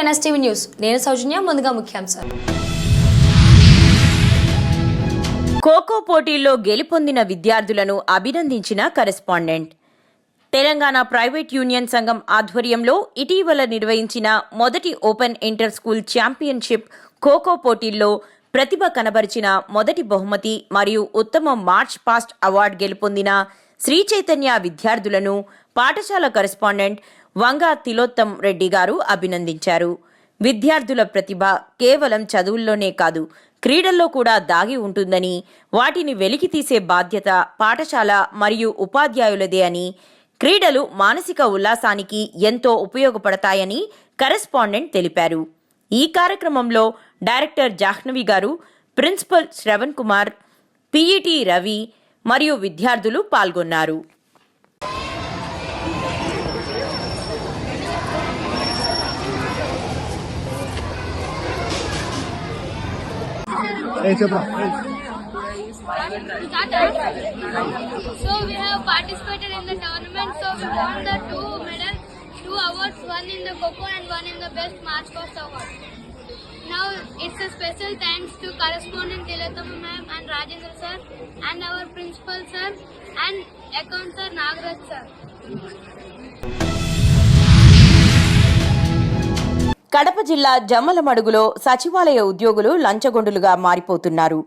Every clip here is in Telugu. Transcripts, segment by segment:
NSTV న్యూస్ నేను సౌజన్య ముందుగా ముఖ్యాంశాలు. ఖోఖో పోటీల్లో గెలుపొందిన విద్యార్థులను అభినందించిన కరెస్పాండెంట్. తెలంగాణ ప్రైవేట్ యూనియన్ సంఘం ఆధ్వర్యంలో ఇటీవల నిర్వహించిన మొదటి open inter school championship kho kho పోటీల్లో ప్రతిభ కనబరిచిన మొదటి బహుమతి మరియు ఉత్తమ మార్చ్ పాస్ట్ అవార్డు గెలుపొందిన శ్రీ చైతన్య విద్యార్థులను పాఠశాల కరెస్పాండెంట్ వంగా తిలోత్తమ్ రెడ్డి గారు అభినందించారు. విద్యార్థుల ప్రతిభ కేవలం చదువుల్లోనే కాదు, క్రీడల్లో కూడా దాగి ఉంటుందని, వాటిని వెలికితీసే బాధ్యత పాఠశాల మరియు ఉపాధ్యాయులదే అని, క్రీడలు మానసిక ఉల్లాసానికి ఎంతో ఉపయోగపడతాయని కరెస్పాండెంట్ తెలిపారు. ఈ కార్యక్రమంలో డైరెక్టర్ జాహ్నవి గారు, ప్రిన్సిపల్ శ్రవణ్ కుమార్, పిఈటి రవి మరియు విద్యార్థులు పాల్గొన్నారు. So we have participated in the tournament. So we won the two awards, one in the Kho and one in the best March Past award. Now it's a special thanks to correspondent Tilottama ma'am and Rajendra sir and our principal sir and account sir Nagaraj sir. Kadapa జిల్లా జమ్మలమడుగులో సచివాలయ ఉద్యోగులు లంచగొండులుగా మారిపోతున్నారు.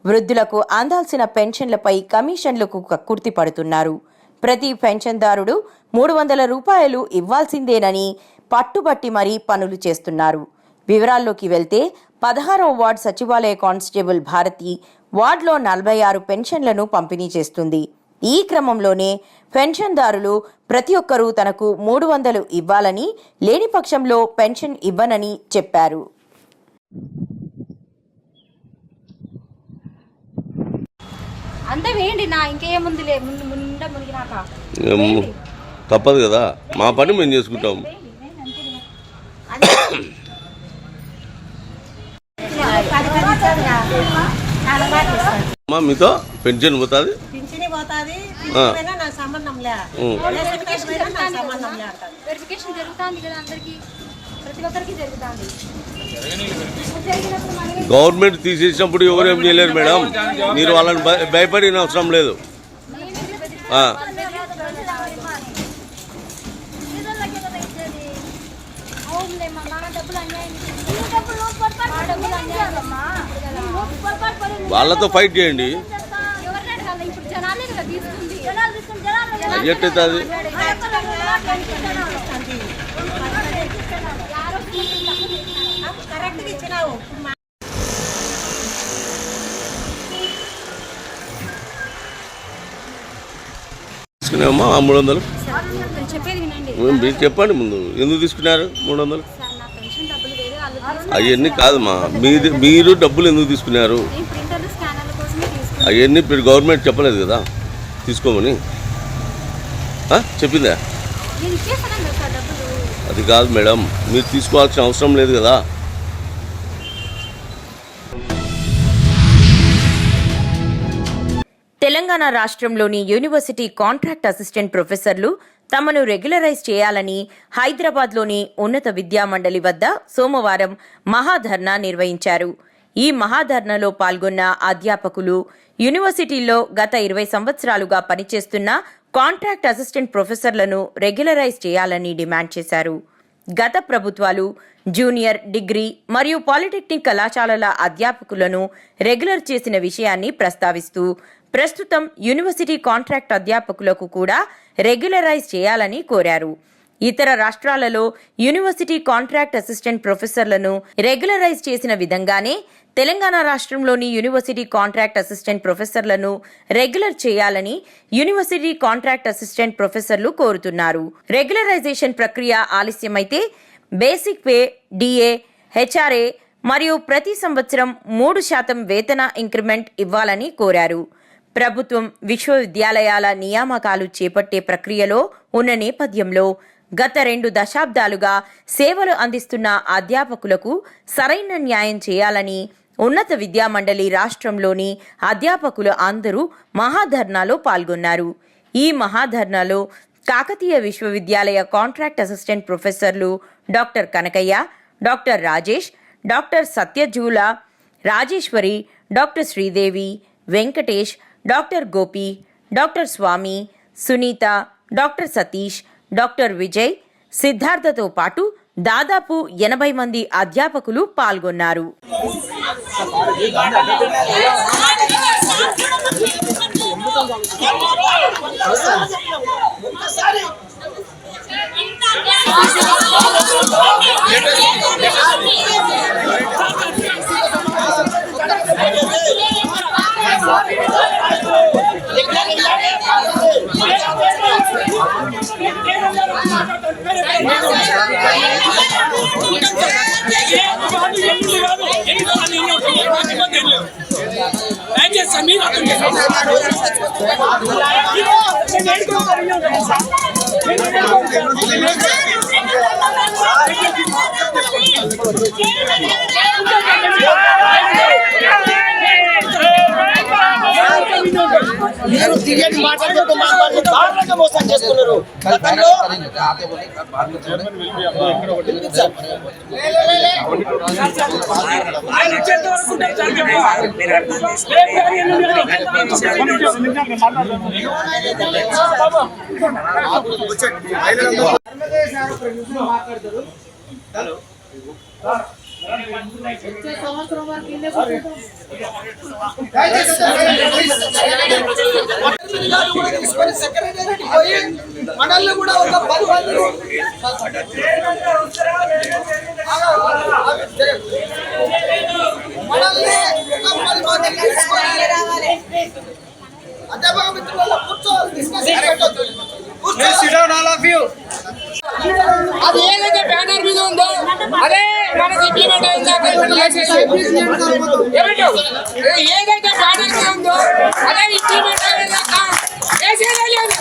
వృద్ధులకు అందాల్సిన పెన్షన్లపై కమిషన్లకు కక్కుర్తి పడుతున్నారు. ప్రతి పెన్షన్దారుడు 300 రూపాయలు ఇవ్వాల్సిందేనని పట్టుబట్టి మరీ పనులు చేస్తున్నారు. వివరాల్లోకి వెళ్తే 16వ వార్డు సచివాలయ కానిస్టేబుల్ భారతి వార్డులో 46 పెన్షన్లను పంపిణీ చేస్తుంది. ఈ క్రమంలోనే పెన్షన్దారులు ప్రతి ఒక్కరూ తనకు 300 ఇవ్వాలని, లేని పక్షంలో పెన్షన్ ఇవ్వనని చెప్పారు. తప్పదు కదా, మా పని మేము చేసుకుంటాం. మీతో పెన్షన్ పోతుంది, గవర్నమెంట్ తీసేసినప్పుడు ఎవరు ఏం చేయలేరు మేడం. మీరు వాళ్ళని భయపడిన అవసరం లేదు. వాళ్ళతో ఫైట్ చేయండి. ఎట్టవుతుంది? తీసుకున్నామా 300? మీరు చెప్పండి ముందు, ఎందుకు తీసుకున్నారు 300? అవన్నీ కాదమ్మా, మీరు డబ్బులు ఎందుకు తీసుకున్నారు? అవన్నీ ఇప్పుడు గవర్నమెంట్ చెప్పలేదు కదా తీసుకోమని, చెప్పిందా? అది కాదు మేడం, మీరు తీసుకోవాల్సిన అవసరం లేదు కదా. తెలంగాణ రాష్ట్రంలోని యూనివర్సిటీ కాంట్రాక్ట్ అసిస్టెంట్ ప్రొఫెసర్లు తమను రెగ్యులరైజ్ చేయాలని హైదరాబాద్లోని ఉన్నత విద్యామండలి వద్ద సోమవారం మహాధర్నా నిర్వహించారు. ఈ మహాధర్నాలో పాల్గొన్న అధ్యాపకులు యూనివర్సిటీల్లో గత 20 సంవత్సరాలుగా పనిచేస్తున్న కాంట్రాక్ట్ అసిస్టెంట్ ప్రొఫెసర్లను రెగ్యులరైజ్ చేయాలని డిమాండ్ చేశారు. గత ప్రభుత్వాలు జూనియర్, డిగ్రీ మరియు పాలిటెక్నిక్ కళాశాలల అధ్యాపకులను రెగ్యులర్ చేసిన విషయాన్ని ప్రస్తావిస్తూ ప్రస్తుతం యూనివర్సిటీ కాంట్రాక్ట్ అధ్యాపకులకు కూడా రెగ్యులరైజ్ చేయాలని కోరారు. ఇతర రాష్ట్రాలలో యూనివర్సిటీ కాంట్రాక్ట్ అసిస్టెంట్ ప్రొఫెసర్లను రెగ్యులరైజ్ చేసిన విధంగానే తెలంగాణ రాష్ట్రంలోని యూనివర్సిటీ కాంట్రాక్ట్ అసిస్టెంట్ ప్రొఫెసర్లను రెగ్యులర్ చేయాలని యూనివర్సిటీ కాంట్రాక్ట్ అసిస్టెంట్ ప్రొఫెసర్లు కోరుతున్నారు. రెగ్యులరైజేషన్ ప్రక్రియ ఆలస్యమైతే బేసిక్ పే, డిఏ, హెచ్ఆర్ఏ మరియు ప్రతి సంవత్సరం 3% వేతన ఇంక్రిమెంట్ ఇవ్వాలని కోరారు. ప్రభుత్వం విశ్వవిద్యాలయాల నియామకాలు చేపట్టే ప్రక్రియలో ఉన్న నేపథ్యంలో గత 2 దశాబ్దాలుగా సేవలు అందిస్తున్న అధ్యాపకులకు సరైన న్యాయం చేయాలని ఉన్నత విద్యామండలి రాష్ట్రంలోని అధ్యాపకులు అందరూ మహాధర్నాలో పాల్గొన్నారు. ఈ మహాధర్నాలో కాకతీయ విశ్వవిద్యాలయ కాంట్రాక్ట్ అసిస్టెంట్ ప్రొఫెసర్లు doctor Kanakayya, doctor Rajesh, doctor Satyajula, Rajeshwari, doctor Sridevi, Venkatesh, doctor Gopi, doctor Swamy, Sunitha, doctor Satish, doctor Vijay, సిద్ధార్థతో పాటు దాదాపు 80 మంది అధ్యాపకులు పాల్గొన్నారు. మీరు తిరిగి మాట్లాడుతూ దారుణంగా మోసం చేస్తున్నారు. మనల్ని కూడా ఒక 10 మంది అది ఏదైతే బ్యానర్ మీద ఉందో అదే మనకి ఇంప్లిమెంట్ ఏదైతే బ్యానర్ మీద ఉందో అదే ఇంప్లిమెంట్ అయ్యేదాకా చేసేదే లేదు.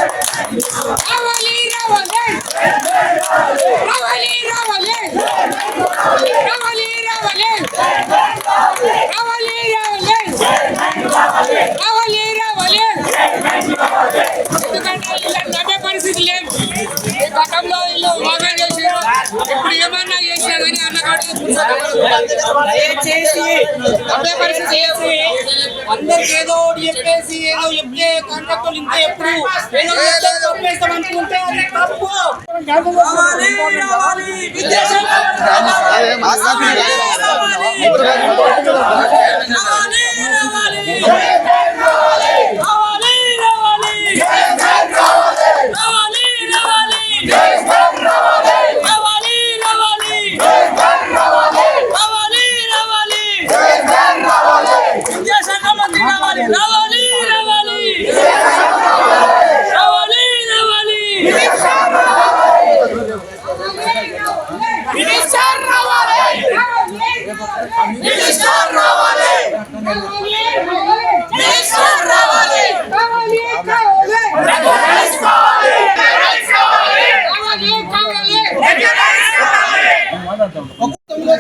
రావాలి రావాలి రావాలి రావాలి రావాలి రావాలి రావాలి రావాలి రావాలి ఎందుకంటే ఇలా నమ్మే పరిస్థితి లేదు. గతంలో ఇల్లు బాగా చేసారు, ఇప్పుడు ఏమన్నా చేసారని అన్నగాడు పరిస్థితి అందరికి ఏదో చెప్పేసి ఏదో చెప్తే కాంట్రాక్టులు ఇంకా ఎప్పుడు ఏదో చెప్పేస్తాం అనుకుంటే అది తప్పు.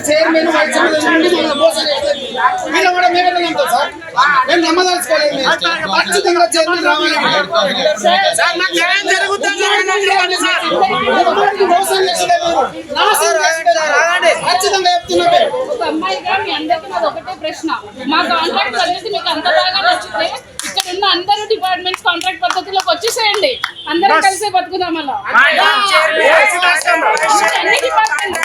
చైర్మన్ మేము నమ్మదలుచుకోలేదు. ఖచ్చితంగా చైర్మన్ రావాలి. ఖచ్చితంగా చెప్తున్నాం. అమ్మాయిగా మీ అందరికీ నాది ఒకటే ప్రశ్న. మా కాంట్రాక్ట్ పద్ధతి మీకు అంత బాగా నచ్చితే ఇక్కడ ఉన్న అందరూ డిపార్ట్మెంట్స్ కాంట్రాక్ట్ పద్ధతిలోకి వచ్చేసేయండి. అందరం కలిసే బతుకుదాం. అలా అన్ని డిపార్ట్మెంట్స్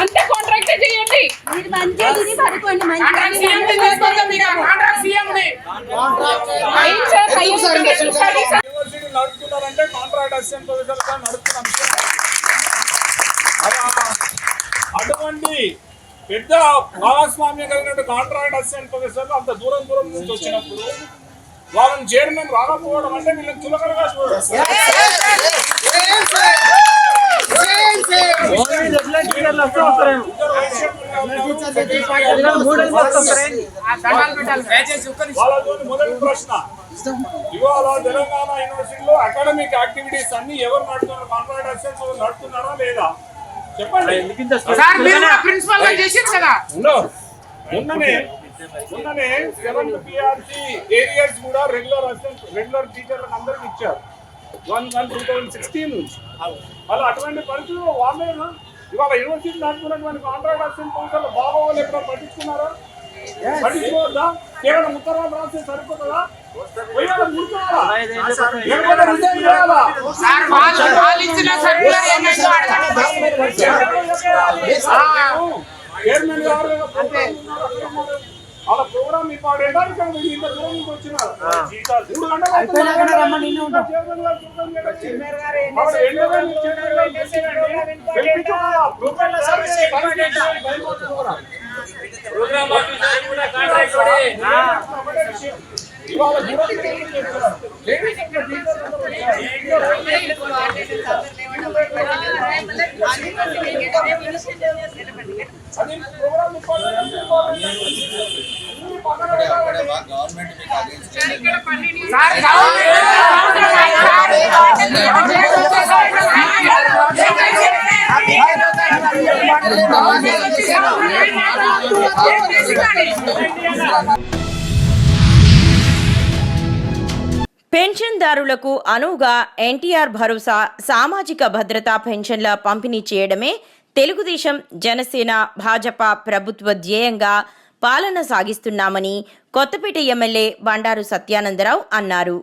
అంతే కాంట్రాక్టే చేయండి. నడుపుతున్నారంటే కాంట్రాక్ట్ అసిస్టెంట్ ప్రొఫెసర్గా నడుపుతున్నాం. అటువంటి పెద్ద భాగస్వామ్యం కలిగినట్టు కాంట్రాక్ట్ అసిస్టెంట్ ప్రొఫెసర్లు అంత దూరం నుంచి వచ్చినప్పుడు వాళ్ళని చైర్మన్ రాకపోవడం అంటే వీళ్ళని చులకనగా చూడడం. మొదటి ప్రశ్న, ఇవాళ తెలంగాణ యూనివర్సిటీలో అకాడమిక్ యాక్టివిటీస్ అన్ని ఎవరు నడుపుతున్నారు? కాంట్రాక్ట్ అసిస్టెంట్స్ నడుపుతున్నారా లేదా చెప్పండి. మొన్ననే 7th PRC ఏరియాస్ కూడా రెగ్యులర్ టీచర్లకు అందరికి ఇచ్చారు 2016 నుంచి. అలా అటువంటి పరిస్థితుల్లో వాళ్ళేనా ఇవాళ యూనివర్సిటీ నడుపుకున్నటువంటి కాంట్రాక్ట్ అసిస్టెంట్ ప్రొఫెసర్లు బాగోవాలి ఎక్కడ పట్టించుకున్నారా? పట్టించుకోవద్దా? కేవలం ఉత్తరాలు రాస్తే సరిపోతుందా? పోయినా కూర్చోవాలా? లేకపోతే రిజైన్ చేయాలా? చైర్మన్ గారు వాళ్ళ ప్రోగ్రామ్ ఇంపార్టెంట్ ఇంత దూరం నుంచి వచ్చినారు. 3 గంటలు పెన్షన్దారులకు అనువుగా ఎన్టీఆర్ భరోసా సామాజిక భద్రతా పెన్షన్ల పంపిణీ చేయడమే తెలుగుదేశం, జనసేన, భాజపా ప్రభుత్వ ధ్యేయంగా పాలన సాగిస్తున్నామని కొత్తపేట ఎమ్మెల్యే బండారు సత్యానందరావు అన్నారు.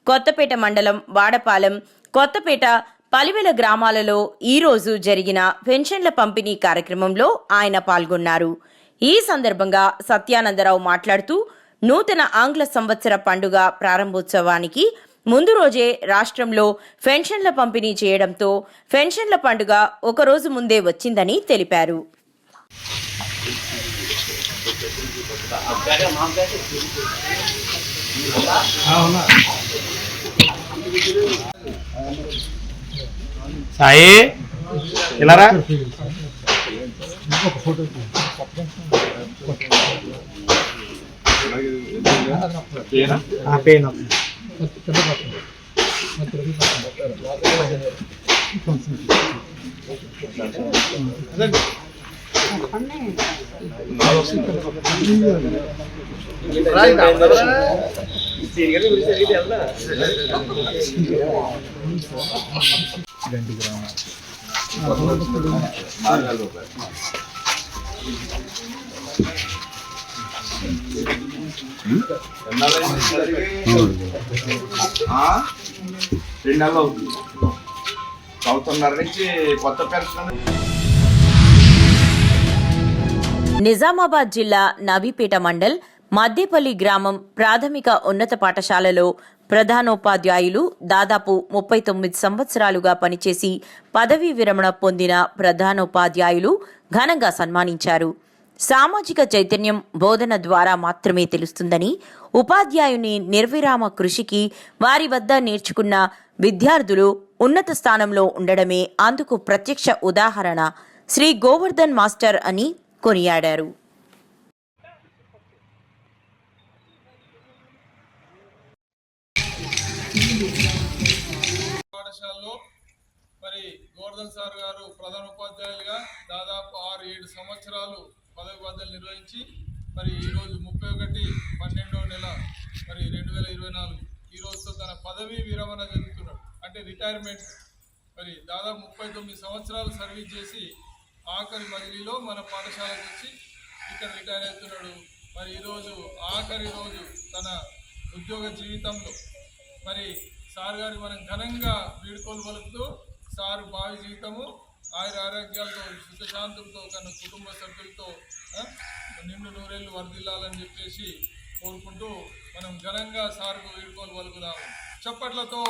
కొత్తపేట మండలం వాడపాలెం, కొత్తపేట, పలివెల గ్రామాలలో ఈరోజు జరిగిన పెన్షన్ల పంపిణీ కార్యక్రమంలో ఆయన పాల్గొన్నారు. ఈ సందర్భంగా సత్యానందరావు మాట్లాడుతూ నూతన ఆంగ్ల సంవత్సర పండుగ ప్రారంభోత్సవానికి ముందు రోజే రాష్ట్రంలో పెన్షన్ల పంపిణీ చేయడంతో పెన్షన్ల పండుగ ఒకరోజు ముందే వచ్చిందని తెలిపారు. సాయి ఇలారా నిజామాబాద్ జిల్లా నవీపేట మండల్ మద్దేపల్లి గ్రామం ప్రాథమిక ఉన్నత పాఠశాలలో ప్రధానోపాధ్యాయులు దాదాపు 39 సంవత్సరాలుగా పనిచేసి పదవీ విరమణ పొందిన ప్రధానోపాధ్యాయులు ఘనంగా సన్మానించారు. సామాజిక చైతన్యం బోధన ద్వారా మాత్రమే తెలుస్తుందని, ఉపాధ్యాయుని నిర్విరామ కృషికి వారి వద్ద నేర్చుకున్న విద్యార్థులు ఉన్నత స్థానంలో ఉండడమే అందుకు ప్రత్యక్ష ఉదాహరణ శ్రీ గోవర్ధన్ మాస్టర్ అని కొనియాడారు. పాఠశాలలో మరి గోవర్ధన్ సార్ గారు ప్రధాన ఉపాధ్యాయులుగా దాదాపు 6-7 సంవత్సరాలు పదవి బాధ్యతలు నిర్వహించి మరి ఈరోజు 31/12 మరి 2024 ఈ రోజుతో తన పదవీ విరమణ జరుగుతున్నాడు. అంటే రిటైర్మెంట్. మరి దాదాపు 39 సంవత్సరాలు సర్వీస్ చేసి ఆఖరి బదిలీలో మన పాఠశాలకు వచ్చి ఇక్కడ రిటైర్ అవుతున్నాడు. మరి ఈరోజు ఆఖరి రోజు తన ఉద్యోగ జీవితంలో మరి సార్ గారి మనం ఘనంగా వీడుకోలు పలుకుతూ సారు భావి జీవితము ఆయుర ఆరోగ్యాలతో సుఖశాంతులతో తన కుటుంబ సభ్యులతో నిండు నూరేళ్లు వర్ధిల్లాలని చెప్పేసి కోరుకుంటూ మనం ఘనంగా సార్కు వీడుకోలు పలుకుదాము. చప్పట్లతో.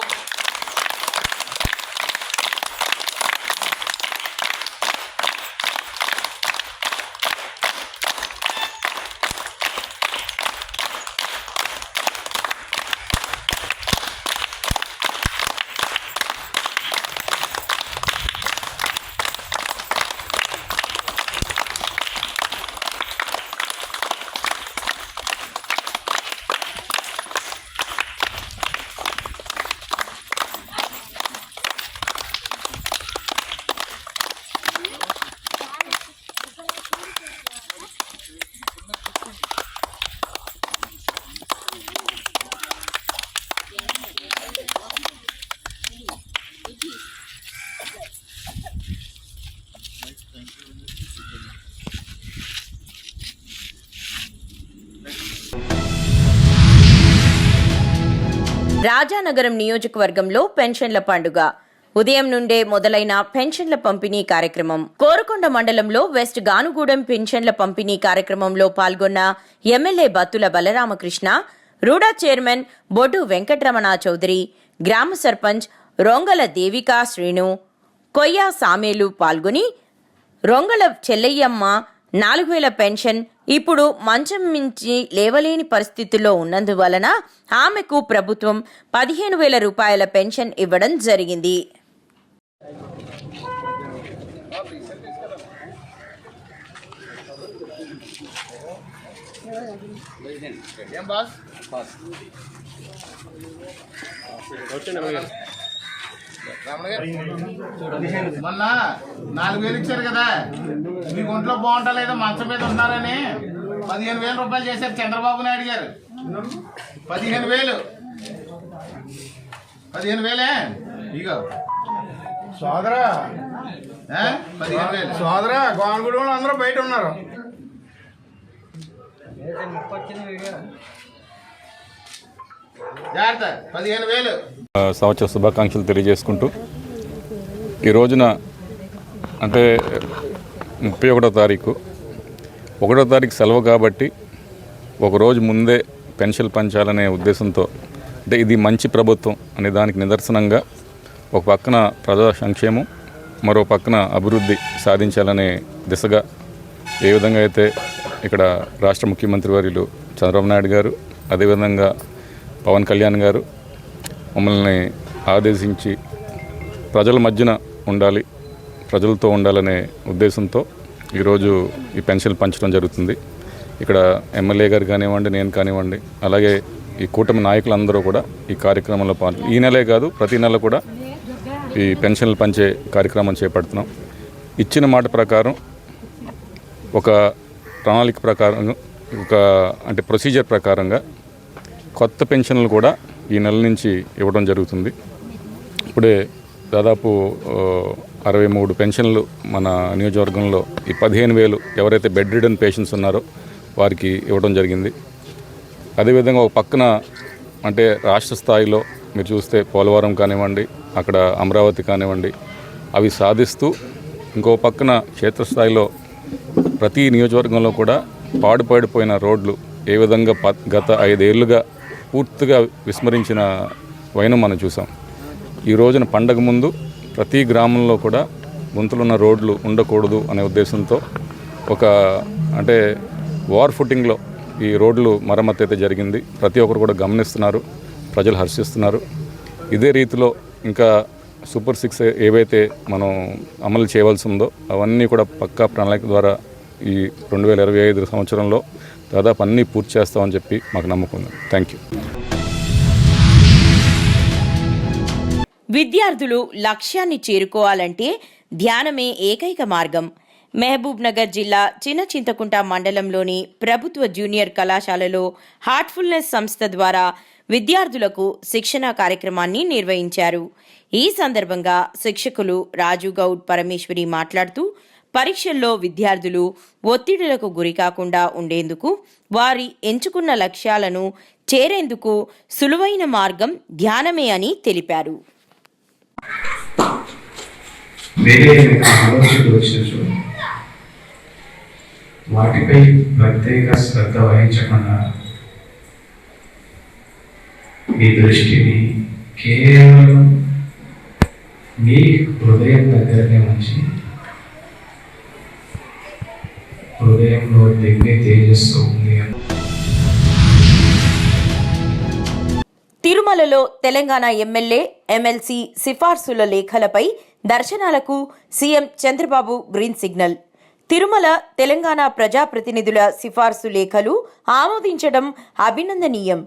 రాజానగరం నియోజకవర్గంలో పెన్షన్ల పండుగ ఉదయం నుండే మొదలైన పెన్షన్ల పంపిణీ కార్యక్రమం. కోరుకొండ మండలంలో వెస్ట్ గానుగూడెం పెన్షన్ల పంపిణీ కార్యక్రమంలో పాల్గొన్న ఎమ్మెల్యే బత్తుల బలరామకృష్ణ, రూడా చైర్మన్ బొడ్డు వెంకటరమణ చౌదరి, గ్రామ సర్పంచ్ రొంగల దేవికా శ్రీను, కొయ్య సామేలు పాల్గొని రొంగల చెల్లయ్యమ్మ 4000 పెన్షన్ ఇప్పుడు మంచం మించి లేవలేని పరిస్థితుల్లో ఉన్నందువలన ఆమెకు ప్రభుత్వం 15,000 రూపాయల పెన్షన్ ఇవ్వడం జరిగింది. మొన్న 4,000 ఇచ్చారు కదా, మీ ఒంట్లో బాగుంటా లేదా మంచం మీద ఉన్నారని 15,000 రూపాయలు చేశారు చంద్రబాబు నాయుడు గారు. 15,000 ఇగో సోదరా 15,000 సోదరా గోనగూడెంలో అందరూ బయట ఉన్నారు. జాగ్రత్త 15,000. సంవత్సర శుభాకాంక్షలు తెలియజేసుకుంటూ ఈ రోజున అంటే 31వ తారీఖు సెలవు కాబట్టి ఒకరోజు ముందే పెన్షన్ పంచాలనే ఉద్దేశంతో, అంటే ఇది మంచి ప్రభుత్వం అనే దానికి నిదర్శనంగా ఒక పక్కన ప్రజా సంక్షేమం, మరో పక్కన అభివృద్ధి సాధించాలనే దిశగా ఏ విధంగా అయితే ఇక్కడ రాష్ట్ర ముఖ్యమంత్రి వర్యులు చంద్రబాబు నాయుడు గారు, అదేవిధంగా పవన్ కళ్యాణ్ గారు మమ్మల్ని ఆదేశించి ప్రజల మధ్యన ఉండాలి, ప్రజలతో ఉండాలనే ఉద్దేశంతో ఈరోజు ఈ పెన్షన్ పంచడం జరుగుతుంది. ఇక్కడ ఎమ్మెల్యే గారు కానివ్వండి, నేను కానివ్వండి, అలాగే ఈ కూటమి నాయకులందరూ కూడా ఈ కార్యక్రమంలో ఈ నెలే కాదు ప్రతి నెల కూడా ఈ పెన్షన్లు పంచే కార్యక్రమం చేపడుతున్నాం. ఇచ్చిన మాట ప్రకారం ఒక ప్రణాళిక ప్రకారం అంటే ప్రొసీజర్ ప్రకారంగా కొత్త పెన్షన్లు కూడా ఈ నెల నుంచి ఇవ్వడం జరుగుతుంది. ఇప్పుడే దాదాపు 63 పెన్షన్లు మన నియోజకవర్గంలో ఈ 15,000 ఎవరైతే బెడ్ రిడన్ పేషెంట్స్ ఉన్నారో వారికి ఇవ్వడం జరిగింది. అదేవిధంగా ఒక పక్కన అంటే రాష్ట్ర స్థాయిలో మీరు చూస్తే పోలవరం కానివ్వండి, అక్కడ అమరావతి కానివ్వండి, అవి సాధిస్తూ ఇంకో పక్కన క్షేత్రస్థాయిలో ప్రతి నియోజకవర్గంలో కూడా పాడుపడిపోయిన రోడ్లు ఏ విధంగా గత 5 ఏళ్లుగా పూర్తిగా విస్మరించిన వైనం మనం చూసాం. ఈ రోజున పండగ ముందు ప్రతి గ్రామంలో కూడా గుంతలున్న రోడ్లు ఉండకూడదు అనే ఉద్దేశంతో ఒక అంటే వార్ ఫుటింగ్లో ఈ రోడ్లు మరమ్మతు అయితే జరిగింది. ప్రతి ఒక్కరు కూడా గమనిస్తున్నారు, ప్రజలు హర్షిస్తున్నారు. ఇదే రీతిలో ఇంకా సూపర్ 6 ఏవైతే మనం అమలు చేయవలసి ఉందో అవన్నీ కూడా పక్కా ప్రణాళిక ద్వారా ఈ 2025 సంవత్సరంలో దాదాపు అన్నీ పూర్తి చేస్తామని చెప్పి మాకు నమ్మకం ఉంది. Thank you. విద్యార్థులు లక్ష్యాన్ని చేరుకోవాలంటే ధ్యానమే ఏకైక మార్గం. మహబూబ్ నగర్ జిల్లా చిన్న చింతకుంట మండలంలోని ప్రభుత్వ జూనియర్ కళాశాలలో హార్ట్ఫుల్నెస్ సంస్థ ద్వారా విద్యార్థులకు శిక్షణా కార్యక్రమాన్ని నిర్వహించారు. ఈ సందర్భంగా శిక్షకులు రాజు గౌడ్ పరమేశ్వరి మాట్లాడుతూ పరీక్షల్లో విద్యార్థులు ఒత్తిడులకు గురికాకుండా ఉండేందుకు, వారి ఎంచుకున్న లక్ష్యాలను చేరేందుకు సులువైన మార్గం ధ్యానమే అని తెలిపారు. వాటిపై ప్రత్యేక శ్రద్ధ వహించకుండా మీ దృష్టిని కేవలం మీ హృదయం దగ్గరనే ఉంచి హృదయంలో దివ్య తేజస్సు ఉంది. తిరుమలలో తెలంగాణ ఎమ్మెల్యే, ఎమ్మెల్సీ సిఫార్సుల లేఖలపై దర్శనాలకు CM Chandrababu green signal. Tirumala Telangana ప్రజాప్రతినిధుల సిఫార్సు లేఖలు ఆమోదించడం అభినందనీయం.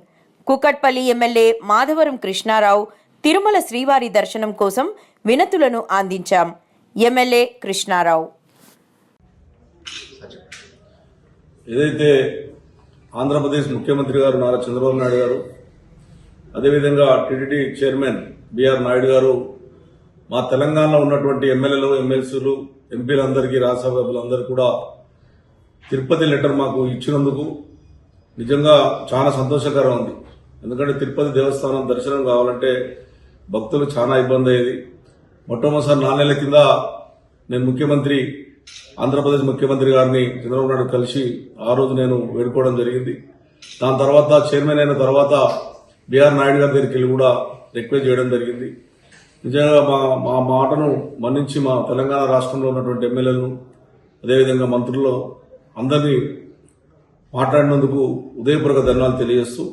కుకట్పల్లి ఎమ్మెల్యే మాధవరం కృష్ణారావు తిరుమల శ్రీవారి దర్శనం కోసం వినతులను అందించాం. ఎమ్మెల్యే కృష్ణారావు ఏదైతే ఆంధ్రప్రదేశ్ ముఖ్యమంత్రి గారు నారా చంద్రబాబు నాయుడు గారు, అదేవిధంగా టీటీడీ చైర్మన్ బిఆర్ నాయుడు గారు మా తెలంగాణలో ఉన్నటువంటి ఎమ్మెల్యేలు, ఎమ్మెల్సీలు, ఎంపీలందరికీ, రాజ్యసభ్యులందరికీ కూడా తిరుపతి లెటర్ మాకు ఇచ్చినందుకు నిజంగా చాలా సంతోషకరం ఉంది. ఎందుకంటే తిరుపతి దేవస్థానం దర్శనం కావాలంటే భక్తులు చాలా ఇబ్బంది అయ్యేది. మొట్టమొదటిసారి 4 నెలల కింద నేను ఆంధ్రప్రదేశ్ ముఖ్యమంత్రి గారిని చంద్రబాబు నాయుడు కలిసి ఆ రోజు నేను వేడుకోవడం జరిగింది. దాని తర్వాత చైర్మన్ అయిన తర్వాత బిఆర్ నాయుడు గారి దగ్గరికి వెళ్ళి కూడా రిక్వెస్ట్ చేయడం జరిగింది. నిజంగా మా మాటను మన్నించి మా తెలంగాణ రాష్ట్రంలో ఉన్నటువంటి ఎమ్మెల్యేలను అదేవిధంగా మంత్రులు అందరినీ మాట్లాడినందుకు ఉదయపూర్వక ధన్యవాదాలు తెలియజేస్తూ,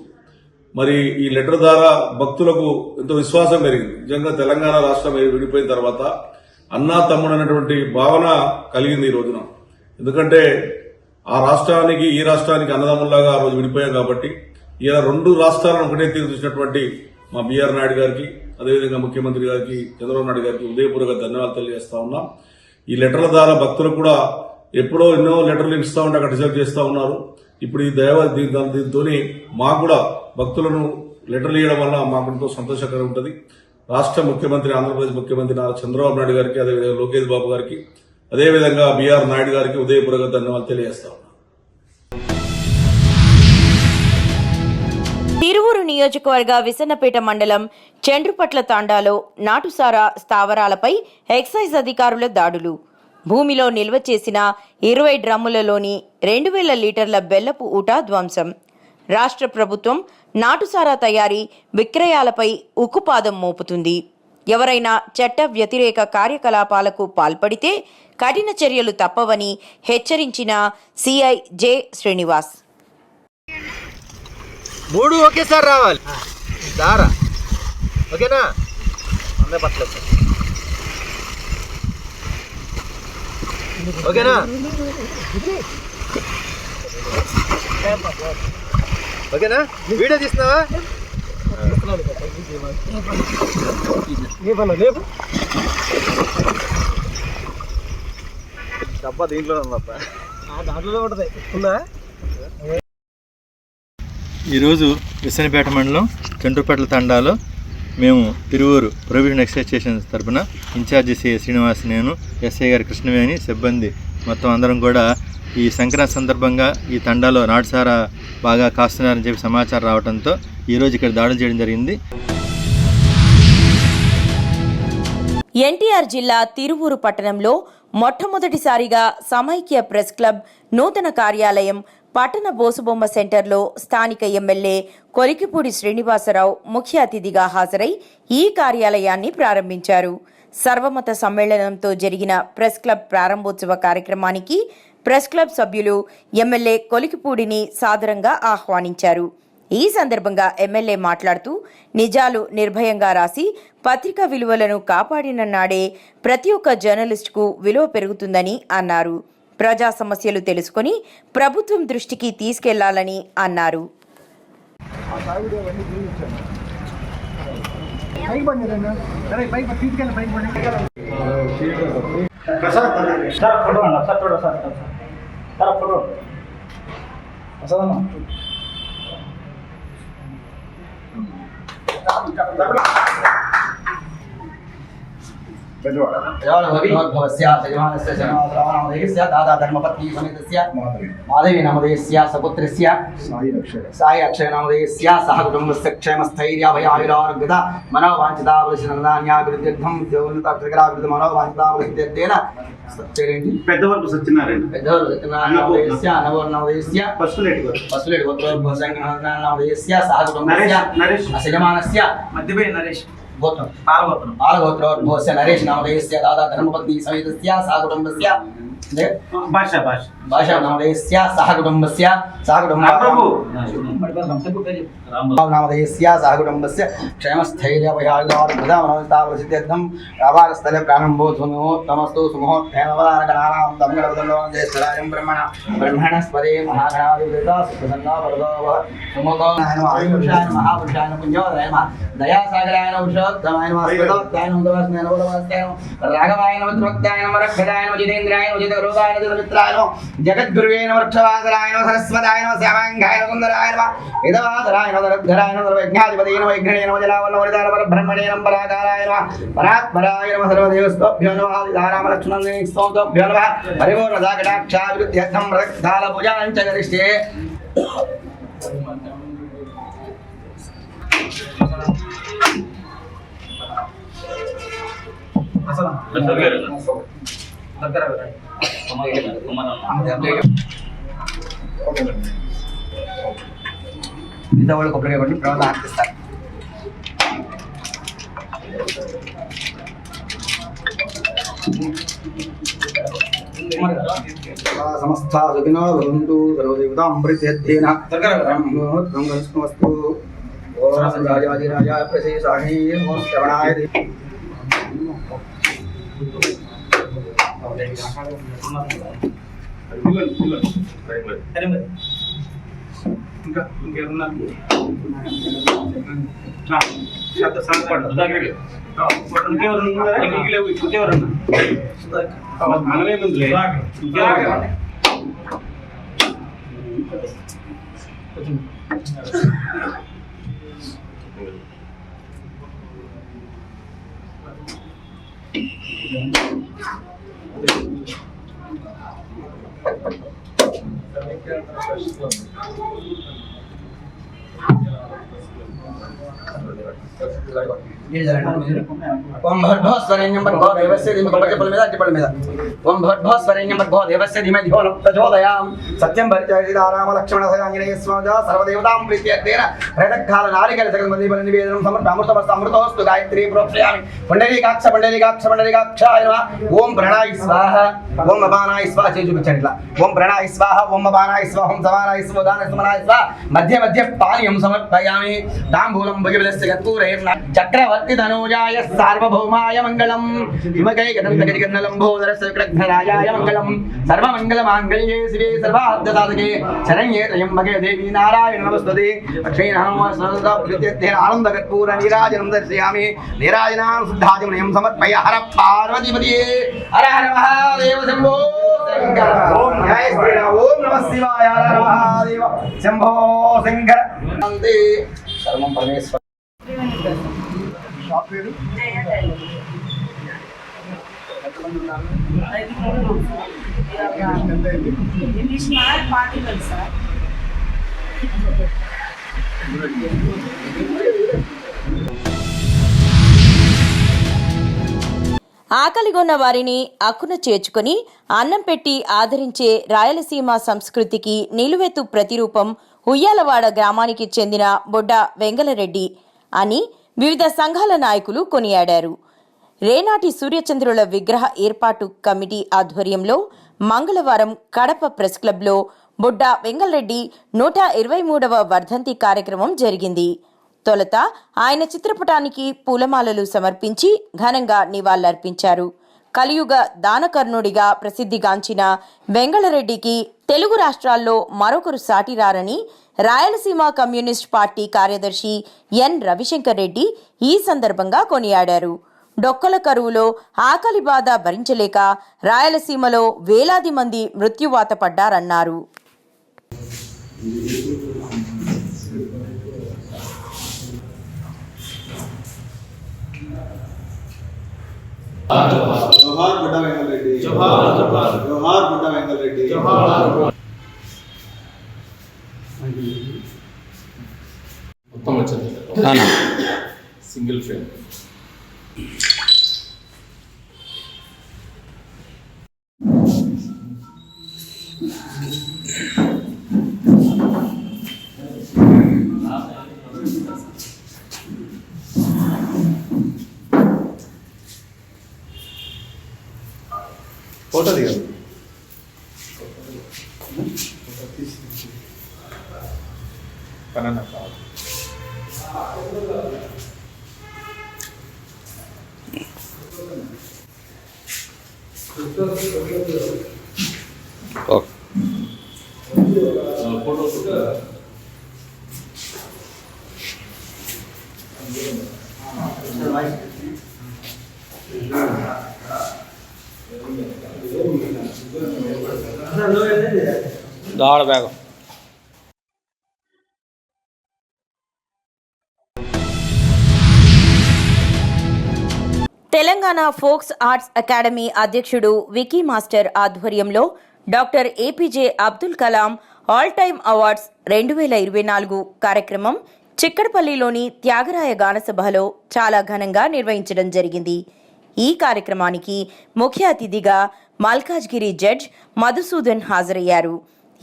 మరి ఈ లెటర్ ద్వారా భక్తులకు ఎంతో విశ్వాసం పెరిగింది. నిజంగా తెలంగాణ రాష్ట్రం విడిపోయిన తర్వాత అన్నా తమ్ముడు అనేటువంటి భావన కలిగింది ఈ రోజున. ఎందుకంటే ఆ రాష్ట్రానికి ఈ రాష్ట్రానికి అన్నదమ్ముల్లాగా ఆ రోజు విడిపోయాం కాబట్టి ఇలా 2 రాష్ట్రాలను ఒకటే తీరు చూసినటువంటి మా బిఆర్ నాయుడు గారికి అదేవిధంగా ముఖ్యమంత్రి గారికి చంద్రబాబు నాయుడు గారికి ఉదయపూర్వక ధన్యవాదాలు తెలియజేస్తా ఉన్నాం. ఈ లెటర్ల ద్వారా భక్తులకు కూడా ఎప్పుడో ఎన్నో లెటర్లు ఇస్తా ఉంటే అక్కడ రిజర్వ్ చేస్తా ఉన్నారు. ఇప్పుడు ఈ దీంతో మాకు కూడా భక్తులను లెటర్లు ఇవ్వడం వల్ల మాకు ఎంతో సంతోషకరంగా ఉంటుంది. రాష్ట్ర ముఖ్యమంత్రి ఆంధ్రప్రదేశ్ ముఖ్యమంత్రి నారా చంద్రబాబు నాయుడు గారికి అదేవిధంగా లోకేష్ బాబు గారికి అదేవిధంగా బిఆర్ నాయుడు గారికి ఉదయపూర్వక ధన్యవాదాలు తెలియజేస్తా ఉన్నాం. తిరువూరు నియోజకవర్గ విసన్నపేట మండలం చండ్రుపట్ల తాండాలో నాటుసారా స్థావరాలపై ఎక్సైజ్ అధికారుల దాడులు. భూమిలో నిల్వ చేసిన 20 డ్రమ్ములలోని 2000 లీటర్ల బెల్లపు ఊట ధ్వంసం. రాష్ట్ర ప్రభుత్వం నాటుసారా తయారీ విక్రయాలపై ఉక్కుపాదం మోపుతుంది. ఎవరైనా చట్ట వ్యతిరేక కార్యకలాపాలకు పాల్పడితే కఠిన చర్యలు తప్పవని హెచ్చరించిన సిఐ జె శ్రీనివాస్. 3 ఒకేసారి రావాలి సారా, ఓకేనా? అందే పట్టలేదు సార్, ఓకేనా? ఓకేనా? వీడియో తీస్తున్నావా? డబ్బా దీంట్లో ఉందప్ప, దాంట్లో ఉంటుంది ఉందా? ఈరోజు విసన్నపేట మండలం చండ్రుపట్ల తండాలో మేము తిరువూరు ప్రొవిజన్ ఎక్సైజ్ స్టేషన్ తరఫున ఇన్ఛార్జి సిఐ శ్రీనివాస్, నేను ఎస్ఐ గారి కృష్ణవేణి, సిబ్బంది మొత్తం అందరం కూడా ఈ సంక్రాంతి సందర్భంగా ఈ తండాలో నాటుసారా బాగా కాస్తున్నారని చెప్పి సమాచారం రావడంతో ఈరోజు ఇక్కడ దాడులు చేయడం జరిగింది. ఎన్టీఆర్ జిల్లా తిరువూరు పట్టణంలో మొట్టమొదటిసారిగా సమైక్య ప్రెస్ క్లబ్ నూతన కార్యాలయం పట్టణ బోసుబొమ్మ సెంటర్లో స్థానిక ఎమ్మెల్యే కొలికిపూడి శ్రీనివాసరావు ముఖ్య అతిథిగా హాజరై ఈ కార్యాలయాన్ని ప్రారంభించారు. సర్వమత సమ్మేళనంతో జరిగిన ప్రెస్ క్లబ్ ప్రారంభోత్సవ కార్యక్రమానికి ప్రెస్ క్లబ్ సభ్యులు ఎమ్మెల్యే కొలికిపూడిని సాదరంగా ఆహ్వానించారు. ఈ సందర్భంగా ఎమ్మెల్యే మాట్లాడుతూ, నిజాలు నిర్భయంగా రాసి పత్రికా విలువలను కాపాడిన నాడే ప్రతి ఒక్క జర్నలిస్టుకు విలువ పెరుగుతుందని అన్నారు. ప్రజా సమస్యలు తెలుసుకొని ప్రభుత్వం దృష్టికి తీసుకెళ్లాలని అన్నారు. दादा धर्मपत्नी समेतस्य माधवी नामधेयस्य सपुत्रस्य साई अक्षय नामधेयस्य सह कुटुम्बस्य क्षेमस्थैर्याभयायुरारोग्यता मनोवाञ्छितावलिशनन्दान्याभिवृद्ध्यर्थं देवोन्नतकृतिकराभिवृद्ध मनोवाञ्छितावलिशनन्देन పెద్దవరపు సత్యనారాయణ नामधेयस्य नवोर्नामधेयस्य पशुलेट गोत्रोद्भवसंघनामधेयस्य सह कुटुम्बस्य अशयमानस्य मध्यपे नरेश गोत्र पालगोत्रोद्भवस्य नरेश नामधेयस्य दादा धर्मपत्नी समेतस्य सह कुटुम्बस्य भाषा नामधेयस्य सह कुटुम्बस्य नामधेयस्य क्षेमस्थैर्यभयायुरारोग्यतामनोजितावसिद्ध्यर्थं व्यापारस्थले प्रारम्भोत्सवोत्तमस्तु सुमुहूर्तेनवदानगणानां दमगणपदलोकं ब्रह्मणस्पदे महागणाधिपतिता सुप्रसन्ना वरदो सुमुखाय नमः आयुषाय महापुरुषाय पुण्योदयाय नमः दयासागराय नमः पुरुषोत्तमाय नमः स्मृतोत्ताय नमः नमः नमोदमस्ताय नमः राघवाय नमः त्रोक्ताय नमः रक्षदाय नमः जितेन्द्राय नमः जितगरुडाय नमः जितमित्राय नमः जगद्गुरुवे नमः वृक्षवासराय नमः सरस्वताय नमः श्यामाङ्गाय नमः सुन्दराय नमः वेदवासराय नमः दरद्धराय नमः सर्वज्ञाधिपतये नमः विघ्नणे नमः जलावल्लभरिताय नमः ब्रह्मणे नमः पराकाराय नमः परात्पराय नमः सर्वदेवस्तोभ्यो नमः रामलक्ष्मणस्तोभ्यो नमः परिपूर्णदाकटाक्षाभिवृद्ध्यर्थं रक्तालपूजाञ्च करिष्ये మిగతా వాళ్ళు కొబ్బరికాయ కొట్టి తర్వాత ఆర్పిస్తారు. సమస్త సుఖినో భవంతు సర్వదేవతాం ప్రత్యర్థేన వస్తు ఓం రాజాదిరాజాయ ప్రశేషాణి ఓం శ్రవణాయ ఇంకా ఇంకేమన్నా ఓం భద్భస్వరేణ్యం భర్గో దేవస్య ధీమహి పచ్చపల మీద అట్టిపల మీద ఓం భద్భస్వరేణ్యం భర్గో దేవస్య ధీమహి ధియో నః ప్రచోదయాం సత్యం పరిచయసితా రామ లక్ష్మణ సయాంజనేయ స్వాజ సర్వదేవతాం ప్రీత్యర్థేన ప్రేతకాల నారికల సకల మంది బలి నివేదనం సమర్పయామి అమృతోస్తు గాయత్రీ ప్రోక్షయామి పుండరీకాక్ష పుండరీకాక్ష పుండరీకాక్షాయ నమః ఓం ప్రణాయ స్వాహ ఓం అపానాయ స్వాహ చేయి చూపించండి ఇట్లా ఓం ప్రణాయ స్వాహ ఓం అపానాయ స్వాహ ఓం సమానాయ స్వాహ దాన సమనాయ స్వాహ మధ్య మధ్య పానీయం సమర్పయామి తాంబూలం భగివలస్య కర్పూరేణ చక్రవర్తి ధనూజాయ సార్వభౌమాయ మంగళం హిమకైకదంతకటికర్ణలంబోదరస్య విగ్రహరాజాయ మంగళం సర్వమంగళమాంగళ్యే శివే సర్వార్థసాధకే శరణ్యే త్రయంబకే దేవీ నారాయణ నమస్తుతే అక్షయనామస్వప్రీత్యర్థేన ఆనందకర్పూర నీరాజనం దర్శయామి నీరాజనాం శుద్ధాచమనయం సమర్పయ హర పార్వతీపతియే హర హర మహాదేవ శంభో శంకర ఓం జయ శ్రీరామ్ ఓం నమః శివాయ హర హర మహాదేవ శంభో శంకర అంతే సర్వం పరమేశ్వర షాప్ పేరు ఆకలిగొన్న వారిని అక్కున చేర్చుకొని అన్నం పెట్టి ఆదరించే రాయలసీమ సంస్కృతికి నిలువెత్తు ప్రతిరూపం ఉయ్యాలవాడ గ్రామానికి చెందిన బొడ్డ వెంగళరెడ్డి అని వివిధ సంఘాల నాయకులు కొనియాడారు. రేనాటి సూర్యచంద్రుల విగ్రహ ఏర్పాటు కమిటీ ఆధ్వర్యంలో మంగళవారం కడప ప్రెస్ క్లబ్లో బొడ్డ వెంగళరెడ్డి 123వ వర్ధంతి కార్యక్రమం జరిగింది. తొలుత ఆయన చిత్రపటానికి పూలమాలలు సమర్పించి ఘనంగా నివాళులర్పించారు. కలియుగ దానకర్ణుడిగా ప్రసిద్ధిగాంచిన వెంగళరెడ్డికి తెలుగు రాష్ట్రాల్లో మరొకరు సాటిరారని రాయలసీమ కమ్యూనిస్ట్ పార్టీ కార్యదర్శి ఎన్ రవిశంకర్ రెడ్డి ఈ సందర్భంగా కొనియాడారు. డొక్కల కరువులో ఆకలి బాధ భరించలేక రాయలసీమలో వేలాది మంది మృత్యువాత పడ్డారన్నారు. జోహార్ బుడ్డ వెంగళరెడ్డి జోహార్ జోహార్ జోహార్ బుడ్డ వెంగళరెడ్డి జోహార్ మొత్తం వచ్చింది సింగిల్ ఫ్రేమ్ ఫోటో దిగదు పనన్నా కాదు దాడ బ్యాగ్ తెలంగాణ ఫోక్స్ ఆర్ట్స్ అకాడమీ అధ్యక్షుడు వికీ మాస్టర్ ఆధ్వర్యంలో doctor APJ Abdul Kalam all time awards 2024 కార్యక్రమం చిక్కడపల్లిలోని త్యాగరాయ గానసభలో చాలా ఘనంగా నిర్వహించడం జరిగింది. ఈ కార్యక్రమానికి ముఖ్య అతిథిగా మల్కాజ్గిరి జడ్జ్ మధుసూదన్ హాజరయ్యారు.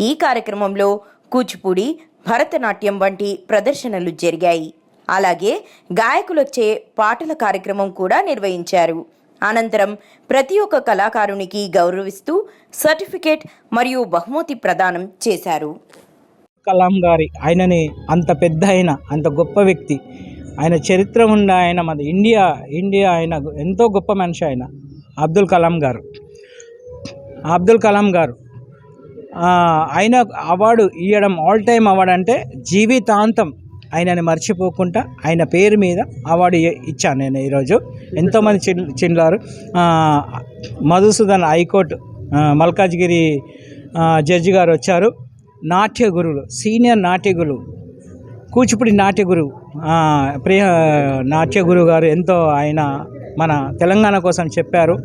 ఈ కార్యక్రమంలో కూచిపూడి, భరతనాట్యం వంటి ప్రదర్శనలు జరిగాయి. అలాగే గాయకులచే పాటల కార్యక్రమం కూడా నిర్వహించారు. అనంతరం ప్రతి ఒక్క కళాకారునికి గౌరవిస్తూ సర్టిఫికేట్ మరియు బహుమతి ప్రదానం చేశారు. కలాం గారి ఆయనని అంత పెద్ద ఆయన, అంత గొప్ప వ్యక్తి, ఆయన చరిత్ర ఉన్న ఆయన, మన ఇండియా ఆయన ఎంతో గొప్ప మనిషి ఆయన అబ్దుల్ కలాం గారు. ఆయన అవార్డు ఇవ్వడం, ఆల్ టైమ్ అవార్డు అంటే జీవితాంతం ఆయనని మర్చిపోకుండా ఆయన పేరు మీద అవార్డు ఇచ్చాను నేను ఈరోజు. ఎంతోమంది చిన్నారు. మధుసూదన్ హైకోర్టు మల్కాజ్గిరి జడ్జి గారు వచ్చారు. నాట్య గురువులు, సీనియర్ నాట్య గురువు, కూచిపూడి నాట్య గురువు, నాట్య గురువు గారు ఎంతో ఆయన మన తెలంగాణ కోసం చెప్పారు.